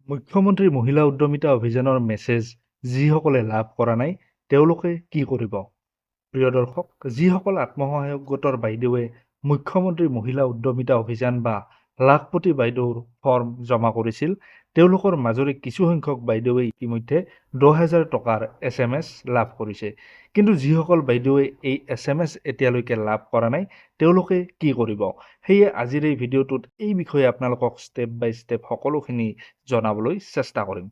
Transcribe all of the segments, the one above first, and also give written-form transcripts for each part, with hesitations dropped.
মুখ্যমন্ত্ৰী মহিলা উদ্যমিতা অভিযানৰ মেছেজ যিসকলে লাভ কৰা নাই তেওঁলোকে কি কৰিব? প্ৰিয় দৰ্শক, যিসকল আত্মসহায়ক গোটৰ বাইদেৱে মুখ্যমন্ত্ৰী মহিলা উদ্যমিতা অভিযান বা লাখপতি বাইদেউৰ ফৰ্ম জমা কৰিছিল, তেওঁলোকৰ মাজৰে কিছু সংখ্যক বাইদেৱে ইতিমধ্যে 10,000 টকাৰ SMS লাভ কৰিছে। কিন্তু যিসকল বাইদেৱে এই SMS এতিয়ালৈকে লাভ কৰা নাই তেওঁলোকে কি কৰিব? সেয়ে আজিৰ এই ভিডিঅ'টোত এই বিষয়ে আপোনালোকক ষ্টেপ বাই ষ্টেপ সকলোখিনি জনাবলৈ চেষ্টা কৰিম।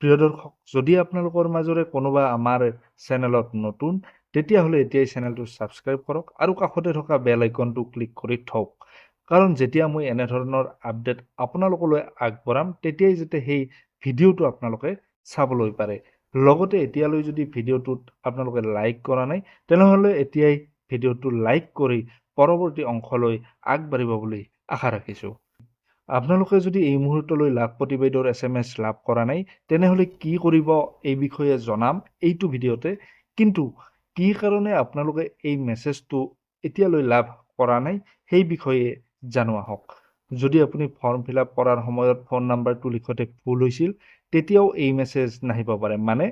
প্ৰিয় দৰ্শক, যদি আপোনালোকৰ মাজৰে কোনোবা আমাৰ চেনেলত নতুন তেতিয়াহ'লে এতিয়াই চেনেলটো ছাবস্ক্ৰাইব কৰক আৰু কাষতে থকা বেল আইকনটো ক্লিক কৰি থওক। কাৰণ যেতিয়া মই এনেধৰণৰ আপডেট আপোনালোকলৈ আগবঢ়াম তেতিয়াই যাতে সেই ভিডিঅ'টো আপোনালোকে চাবলৈ পাৰে। লগতে এতিয়ালৈ যদি ভিডিঅ'টোত আপোনালোকে লাইক কৰা নাই তেনেহ'লে এতিয়াই ভিডিঅ'টো লাইক কৰি পৰৱৰ্তী অংশলৈ আগবাঢ়িব বুলি আশা ৰাখিছোঁ। আপোনালোকে যদি এই মুহূৰ্তলৈ লাখপতি বাইদেউৰ SMS লাভ কৰা নাই তেনেহ'লে কি কৰিব এই বিষয়ে জনাম এইটো ভিডিঅ'তে। কিন্তু কি কাৰণে আপোনালোকে এই মেছেজটো এতিয়ালৈ লাভ কৰা নাই সেই বিষয়ে জানো আহক। যদি আপুনি ফৰ্ম ফিল আপ কৰাৰ সময়ত ফোন নাম্বাৰটো লিখোঁতে ভুল হৈছিল তেতিয়াও এই মেছেজ নাহিব পাৰে। মানে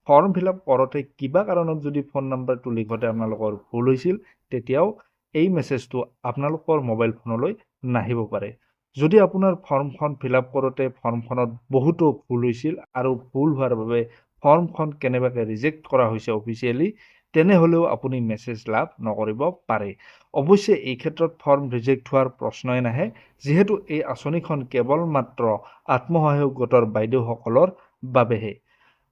ফৰ্ম ফিল আপ কৰোঁতে কিবা কাৰণত যদি ফোন নাম্বাৰটো লিখোঁতে আপোনালোকৰ ভুল হৈছিল তেতিয়াও এই মেছেজটো আপোনালোকৰ মোবাইল ফোনলৈ নাহিব পাৰে। যদি আপোনাৰ ফৰ্মখন ফিল আপ কৰোঁতে ফৰ্মখনত বহুতো ভুল হৈছিল আৰু ভুল হোৱাৰ বাবে ফৰ্মখন কেনেবাকৈ ৰিজেক্ট কৰা হৈছে অফিচিয়েলি, তেনেহ'লেও আপুনি মেছেজ লাভ নকৰিব পাৰে। অৱশ্যে এই ক্ষেত্ৰত ফৰ্ম ৰিজেক্ট হোৱাৰ প্ৰশ্নই নাহে, যিহেতু এই আঁচনিখন কেৱল মাত্ৰ আত্মসহায়ক গোটৰ বাইদেউসকলৰ বাবেহে।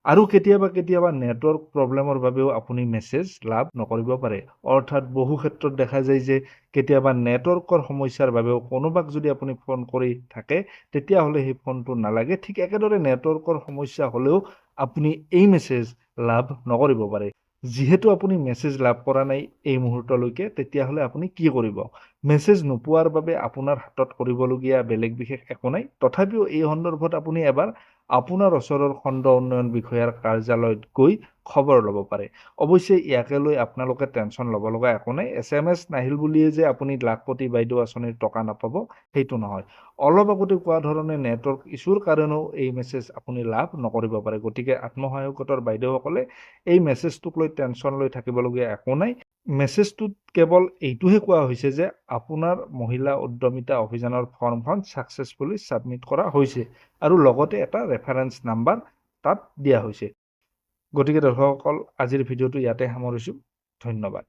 আৰু কেতিয়াবা নেটৱৰ্ক প্ৰব্লেমৰ বাবেও আপুনি মেছেজ লাভ নকৰিব পাৰে। অৰ্থাৎ বহু ক্ষেত্ৰত দেখা যায় যে কেতিয়াবা নেটৱৰ্কৰ সমস্যাৰ বাবেও কোনোবাক যদি আপুনি ফোন কৰি থাকে তেতিয়াহ'লে সেই ফোনটো নালাগে। ঠিক একেদৰে নেটৱৰ্কৰ সমস্যা হ'লেও আপুনি এই মেছেজ লাভ নকৰিব পাৰে। যিহেতু আপুনি মেছেজ লাভ কৰা নাই এই মুহূৰ্তলৈকে, তেতিয়াহ'লে আপুনি কি কৰিব? মেছেজ নোপোৱাৰ বাবে আপোনাৰ হাতত কৰিবলগীয়া বেলেগ বিশেষ একো নাই। তথাপিও এই সন্দৰ্ভত আপুনি এবাৰ আপোনাৰ ওচৰৰ খণ্ড উন্নয়ন বিষয়াৰ কাৰ্যালয়ত গৈ খবৰ ল'ব পাৰে। অৱশ্যে ইয়াকে লৈ আপোনালোকে টেনশ্যন ল'ব লগা একো নাই। SMS নাহিল বুলিয়ে যে আপুনি লাখপতি বাইদেউ আঁচনিৰ টকা নাপাব সেইটো নহয়। অলপ আগতে কোৱা ধৰণে নেটৱৰ্ক ইছ্যুৰ কাৰণেও এই মেছেজ আপুনি লাভ নকৰিব পাৰে। গতিকে আত্মসহায়ক গোটৰ বাইদেউসকলে এই মেছেজটোক লৈ টেনশ্যন লৈ থাকিবলগীয়া একো নাই। মেছেজটোত কেৱল এইটোহে কোৱা হৈছে যে আপোনাৰ মহিলা উদ্যমিতা অভিযানৰ ফৰ্মখন ছাকচেছফুলি ছাবমিট কৰা হৈছে আৰু লগতে এটা ৰেফাৰেন্স নাম্বাৰ তাত দিয়া হৈছে। গতিকে দৰ্শকসকল, আজিৰ ভিডিঅ'টো ইয়াতে সামৰিছোঁ। ধন্যবাদ।